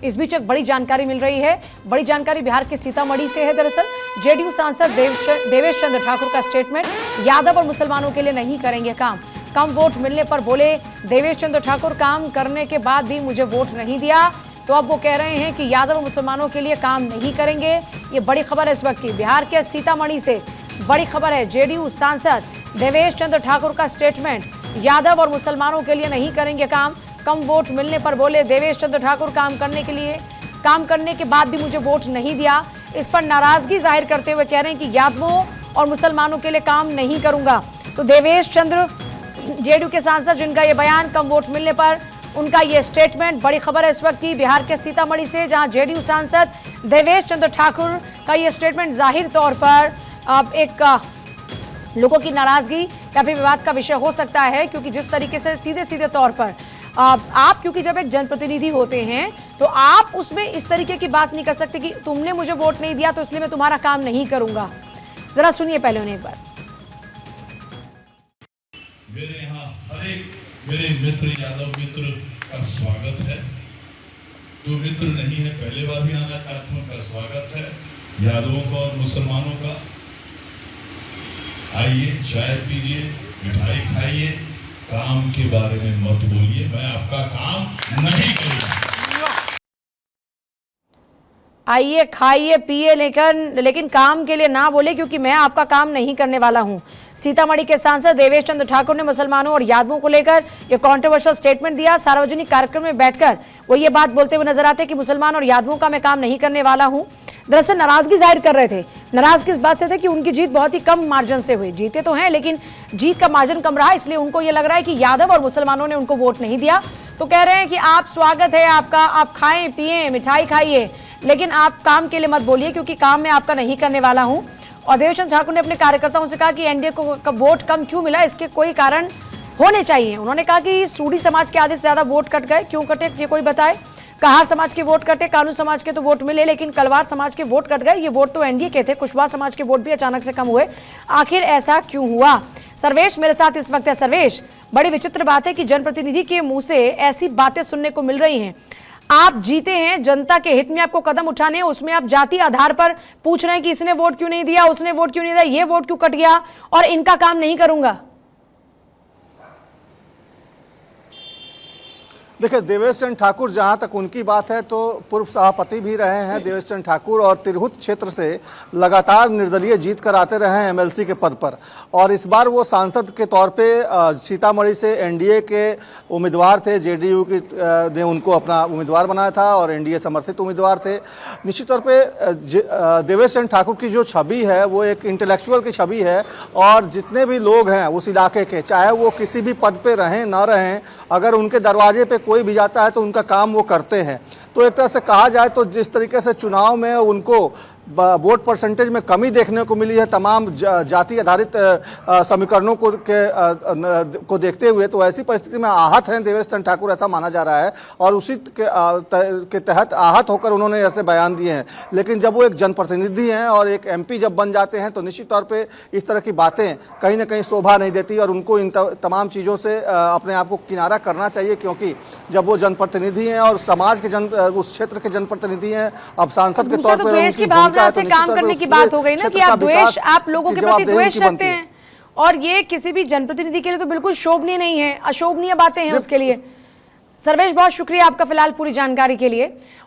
इस बीच एक बड़ी जानकारी मिल रही है। बड़ी जानकारी बिहार के सीतामढ़ी से है। दरअसल जेडीयू सांसद देवेश चंद्र ठाकुर का स्टेटमेंट, यादव और मुसलमानों के लिए नहीं करेंगे काम। कम वोट मिलने पर बोले देवेश चंद्र ठाकुर, काम करने के बाद भी मुझे वोट नहीं दिया। तो अब वो कह रहे हैं कि यादव और मुसलमानों के लिए काम नहीं करेंगे। ये बड़ी खबर है इस वक्त की बिहार के सीतामढ़ी से। बड़ी खबर है, जेडीयू सांसद देवेश चंद्र ठाकुर का स्टेटमेंट, यादव और मुसलमानों के लिए नहीं करेंगे काम। कम वोट मिलने पर बोले देवेश चंद्र ठाकुर, काम करने के बाद भी मुझे वोट नहीं दिया। इस पर नाराजगी जाहिर करते हुए कह रहे हैं कि यादवों और मुसलमानों के लिए काम नहीं करूंगा। तो देवेश चंद्र जेडीयू के सांसद, जिनका ये बयान, कम वोट मिलने पर उनका ये स्टेटमेंट। बड़ी खबर है इस वक्त की बिहार के सीतामढ़ी से, जहां जेडीयू सांसद देवेश चंद्र ठाकुर का ये स्टेटमेंट जाहिर तौर पर एक लोगों की नाराजगी या फिर विवाद का विषय हो सकता है, क्योंकि जिस तरीके से सीधे तौर पर आप क्योंकि जब एक जनप्रतिनिधि होते हैं तो आप उसमें इस तरीके की बात नहीं कर सकते कि तुमने मुझे वोट नहीं दिया तो इसलिए मैं तुम्हारा काम नहीं करूंगा। जरा सुनिए पहले उन्हें एक बार। मेरे यहाँ हर एक मेरे मित्र, यादव मित्र का स्वागत है। जो मित्र नहीं है, पहले बार भी आना चाहते हैं, उनका स्वागत है। यादवों का और मुसलमानों का आइए, चाय पीजिए, मिठाई खाइए, काम के बारे में मत बोलिए। मैं आपका काम नहीं करूंगा। आइए, खाइए, पिए, लेकिन काम के लिए ना बोले, क्योंकि मैं आपका काम नहीं करने वाला हूं। सीतामढ़ी के सांसद देवेश चंद्र ठाकुर ने मुसलमानों और यादवों को लेकर यह कंट्रोवर्शियल स्टेटमेंट दिया। सार्वजनिक कार्यक्रम में बैठकर वो ये बात बोलते हुए नजर आते कि मुसलमान और यादवों का मैं काम नहीं करने वाला हूं। दरअसल नाराजगी जाहिर कर रहे थे। नाराज किस बात से थे कि उनकी जीत बहुत ही कम मार्जिन से हुई। जीते तो हैं, लेकिन जीत का मार्जिन कम रहा, इसलिए उनको ये लग रहा है कि यादव और मुसलमानों ने उनको वोट नहीं दिया। तो कह रहे हैं कि आप, स्वागत है आपका, आप खाएं पिए, मिठाई खाइए, लेकिन आप काम के लिए मत बोलिए, क्योंकि काम मैं आपका नहीं करने वाला हूं। और देवेश चंद्र ठाकुर ने अपने कार्यकर्ताओं से कहा कि एनडीए को वोट कम क्यों मिला, इसके कोई कारण होने चाहिए। उन्होंने कहा कि सूडी समाज के आधे से ज्यादा वोट कट गए, क्यों कटे ये कोई बताए। कहार समाज के वोट कटे, कानू समाज के तो वोट मिले, लेकिन कलवार समाज के वोट कट गए। ये वोट तो एनडीए के थे, कुशवाहा समाज के वोट भी अचानक से कम हुए। आखिर ऐसा क्यों हुआ? सर्वेश मेरे साथ इस वक्त है। सर्वेश, बड़ी विचित्र बात है कि जनप्रतिनिधि के मुंह से ऐसी बातें सुनने को मिल रही हैं। आप जीते हैं, जनता के हित में आपको कदम उठाने हैं, उसमें आप जाति आधार पर पूछ रहे हैं कि इसने वोट क्यों नहीं दिया, उसने वोट क्यों नहीं दिया, ये वोट क्यों कट गया, और इनका काम नहीं करूंगा। देखिए, देवेश चंद्र ठाकुर, जहां तक उनकी बात है तो पूर्व सभापति भी रहे हैं देवेश चंद्र ठाकुर, और तिरहुत क्षेत्र से लगातार निर्दलीय जीत कर आते रहे हैं एमएलसी के पद पर। और इस बार वो सांसद के तौर पे सीतामढ़ी से एनडीए के उम्मीदवार थे। जेडीयू की ने उनको अपना उम्मीदवार बनाया था और एनडीए समर्थित उम्मीदवार थे। निश्चित तौर पर देवेश चंद्र ठाकुर की जो छवि है वो एक इंटेलेक्चुअल की छवि है, और जितने भी लोग हैं उस इलाके के, चाहे वो किसी भी पद पे रहें ना रहें, अगर उनके दरवाजे पे कोई भी जाता है तो उनका काम वो करते हैं। तो एक तरह से कहा जाए तो जिस तरीके से चुनाव में उनको वोट परसेंटेज में कमी देखने को मिली है तमाम जाति आधारित समीकरणों को देखते हुए, तो ऐसी परिस्थिति में आहत हैं देवेश चंद्र ठाकुर, ऐसा माना जा रहा है। और उसी के तहत आहत होकर उन्होंने ऐसे बयान दिए हैं। लेकिन जब वो एक जनप्रतिनिधि हैं और एक एमपी जब बन जाते हैं तो निश्चित तौर पे इस तरह की बातें कहीं ना कहीं शोभा नहीं देती, और उनको इन तमाम चीज़ों से अपने आप को किनारा करना चाहिए, क्योंकि जब वो जनप्रतिनिधि हैं और समाज के उस क्षेत्र के जनप्रतिनिधि हैं, अब सांसद के तौर पर से काम करने की बात हो गई ना, कि आप द्वेष, आप लोगों के प्रति द्वेष रखते हैं, और ये किसी भी जनप्रतिनिधि के लिए तो बिल्कुल शोभनीय नहीं है, अशोभनीय बातें हैं उसके लिए। सर्वेश, बहुत शुक्रिया आपका फिलहाल पूरी जानकारी के लिए।